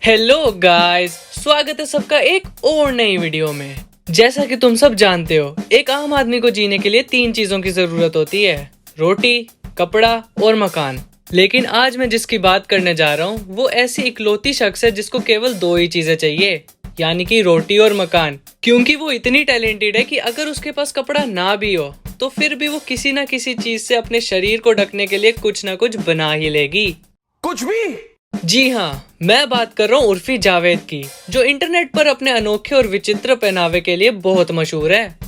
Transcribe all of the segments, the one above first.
Hello guys, स्वागत है सबका एक और नई वीडियो में। जैसा कि तुम सब जानते हो, एक आम आदमी को जीने के लिए 3 चीजों की जरूरत होती है, रोटी, कपड़ा और मकान। लेकिन आज मैं जिसकी बात करने जा रहा हूँ वो ऐसी इकलौती शख्स है जिसको केवल 2 ही चीजें चाहिए, यानी कि रोटी और मकान। क्योंकि वो इतनी टैलेंटेड है कि अगर उसके पास कपड़ा ना भी हो तो फिर भी वो किसी ना किसी चीज से अपने शरीर को ढकने के लिए कुछ ना कुछ बना ही लेगी। कुछ भी। जी हाँ, मैं बात कर रहा हूँ उर्फी जावेद की, जो इंटरनेट पर अपने अनोखे और विचित्र पहनावे के लिए बहुत मशहूर है।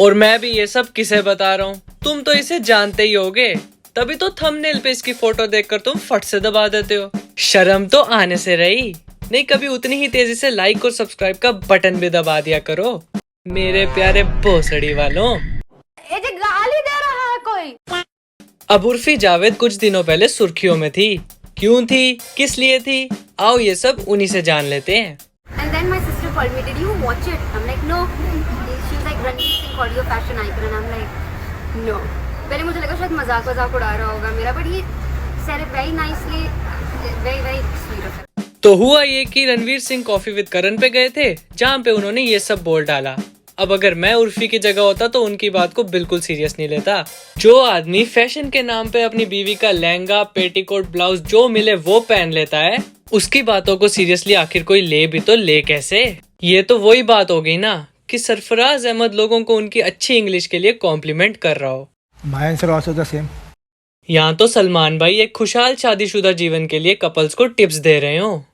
और मैं भी ये सब किसे बता रहा हूँ, तुम तो इसे जानते ही होगे, तभी तो थंबनेल पे इसकी फोटो देखकर तुम फट से दबा देते हो। शर्म तो आने से रही नहीं, कभी उतनी ही तेजी से लाइक और सब्सक्राइब का बटन भी दबा दिया करो मेरे प्यारे भोसड़ी वालों। ये जो गाली दे रहा है कोई। अब उर्फी जावेद कुछ दिनों पहले सुर्खियों में थी। क्यों थी, किस लिए थी, आओ ये सब उन्हीं से जान लेते हैं। And then my sister called me, did you watch it? I'm like, no. She was like, Ranveer Singh called you a fashion icon, and I'm like, no. पहले मुझे लगा शायद मजाक उड़ा रहा होगा मेरा, but he said it very nicely, very very sweet of him. तो हुआ ये कि रणवीर सिंह कॉफी विद करण पे गए थे, जहाँ पे उन्होंने ये सब बोल डाला। अब अगर मैं उर्फी की जगह होता तो उनकी बात को बिल्कुल सीरियस नहीं लेता। जो आदमी फैशन के नाम पे अपनी बीवी का लहंगा, पेटीकोट, ब्लाउज जो मिले वो पहन लेता है, उसकी बातों को सीरियसली आखिर कोई ले भी तो ले कैसे। ये तो वही बात हो गई ना कि सरफराज अहमद लोगों को उनकी अच्छी इंग्लिश के लिए कॉम्प्लीमेंट कर रहा हो। My answer also the same. यहाँ तो सलमान भाई एक खुशहाल शादीशुदा जीवन के लिए कपल्स को टिप्स दे रहे हो।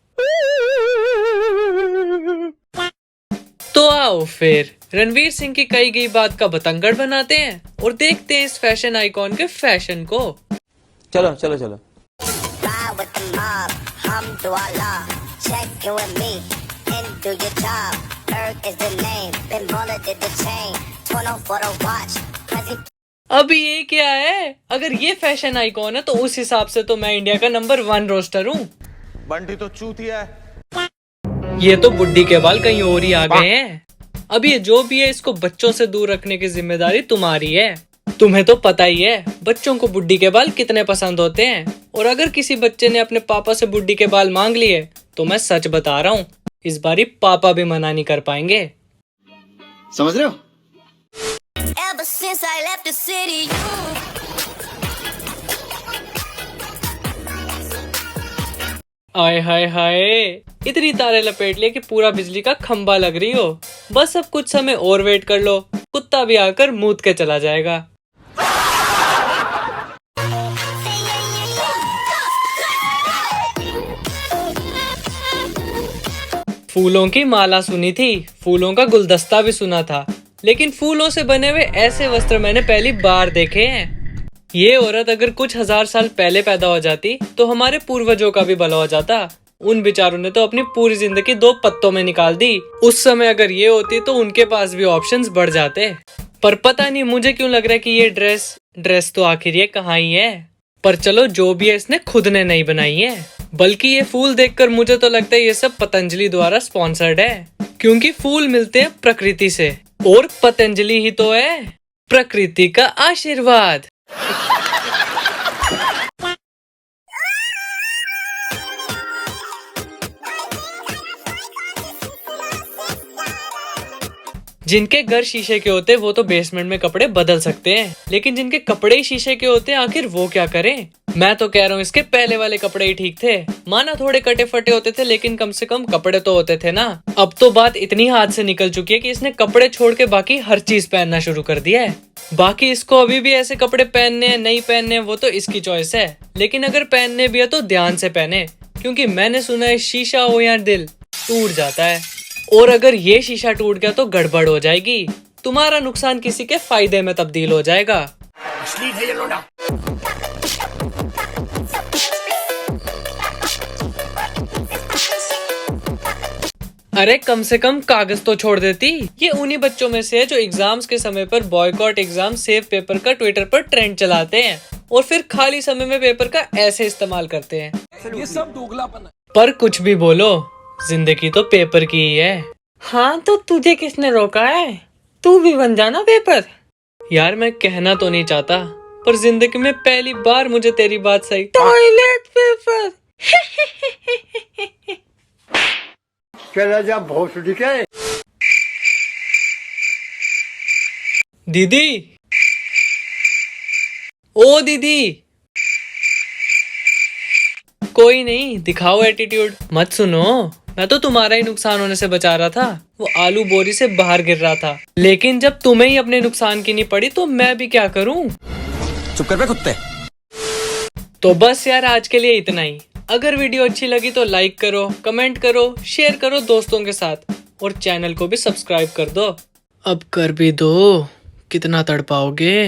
तो आओ फिर रणवीर सिंह की कही गई बात का बतंगड़ बनाते हैं और देखते हैं इस फैशन आइकॉन के फैशन को। चलो चलो चलो। Ride with the mob, hum to Allah, check in with me, and do your job. Earth is the name, Ben Baller did the chain, 20 for the watch, Prezi. अभी ये क्या है, अगर ये फैशन आइकॉन है तो उस हिसाब से तो मैं इंडिया का नंबर 1 रोस्टर हूँ। बंटी तो चूतिया है। ये तो बुड्ढी के बाल कहीं और ही आ गए हैं। अब ये जो भी है, इसको बच्चों से दूर रखने की जिम्मेदारी तुम्हारी है। तुम्हें तो पता ही है बच्चों को बुड्ढी के बाल कितने पसंद होते हैं, और अगर किसी बच्चे ने अपने पापा से बुड्ढी के बाल मांग लिए तो मैं सच बता रहा हूँ, इस बारी पापा भी मना नहीं कर पाएंगे। समझ रहे हो? Ever since I left the city, आय हाय हाय, इतनी तारे लपेट लिए कि पूरा बिजली का खंबा लग रही हो। बस अब कुछ समय और वेट कर लो, कुत्ता भी आकर मूत के चला जाएगा। फूलों की माला सुनी थी, फूलों का गुलदस्ता भी सुना था, लेकिन फूलों से बने हुए ऐसे वस्त्र मैंने पहली बार देखे हैं। ये औरत अगर कुछ 1000 साल पहले पैदा हो जाती तो हमारे पूर्वजों का भी भला हो जाता। उन बेचारों ने तो अपनी पूरी जिंदगी 2 पत्तों में निकाल दी। उस समय अगर ये होती तो उनके पास भी ऑप्शंस बढ़ जाते। पर पता नहीं मुझे क्यों लग रहा है कि ये ड्रेस तो आखिर ये कहाँ ही है। पर चलो, जो भी है इसने खुद ने नहीं बनाई है, बल्कि ये फूल देखकर मुझे तो लगता है ये सब पतंजलि द्वारा स्पॉन्सर्ड है। क्योंकि फूल मिलते हैं प्रकृति से, और पतंजलि ही तो है प्रकृति का आशीर्वाद। जिनके घर शीशे के होते वो तो बेसमेंट में कपड़े बदल सकते हैं, लेकिन जिनके कपड़े ही शीशे के होते हैं आखिर वो क्या करें। मैं तो कह रहा हूँ इसके पहले वाले कपड़े ही ठीक थे। माना थोड़े कटे फटे होते थे, लेकिन कम से कम कपड़े तो होते थे ना। अब तो बात इतनी हाथ से निकल चुकी है कि इसने कपड़े छोड़ के बाकी हर चीज पहनना शुरू कर दिया है। बाकी इसको अभी भी ऐसे कपड़े पहनने हैं नहीं पहनने हैं वो तो इसकी चॉइस है, लेकिन अगर पहनने भी है तो ध्यान से पहने, क्योंकि मैंने सुना है शीशा हो या दिल टूट जाता है, और अगर ये शीशा टूट गया तो गड़बड़ हो जाएगी। तुम्हारा नुकसान किसी के फायदे में तब्दील हो जाएगा। अरे कम से कम कागज तो छोड़ देती। ये उन्हीं बच्चों में से है जो एग्जाम्स के समय पर बॉयकॉट एग्जाम सेव पेपर का ट्विटर पर ट्रेंड चलाते हैं और फिर खाली समय में पेपर का ऐसे इस्तेमाल करते हैं। ये सब दोगलापन है। पर कुछ भी बोलो, जिंदगी तो पेपर की ही है। हाँ तो तुझे किसने रोका है, तू भी बन जाना पेपर। यार मैं कहना तो नहीं चाहता, पर जिंदगी में पहली बार मुझे तेरी बात सही। टॉयलेट पेपर चला जा भोसड़ी के। दीदी, ओ दीदी, कोई नहीं, दिखाओ एटीट्यूड। मत सुनो, मैं तो तुम्हारा ही नुकसान होने से बचा रहा था। वो आलू बोरी से बाहर गिर रहा था, लेकिन जब तुम्हें ही अपने नुकसान की नहीं पड़ी तो मैं भी क्या करूं। चुप कर बे कुत्ते। तो बस यार, आज के लिए इतना ही। अगर वीडियो अच्छी लगी तो लाइक करो, कमेंट करो, शेयर करो दोस्तों के साथ, और चैनल को भी सब्सक्राइब कर दो। अब कर भी दो, कितना तड़पाओगे।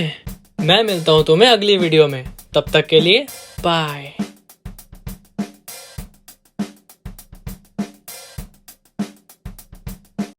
मैं मिलता हूँ तुम्हें अगली वीडियो में, तब तक के लिए बाय।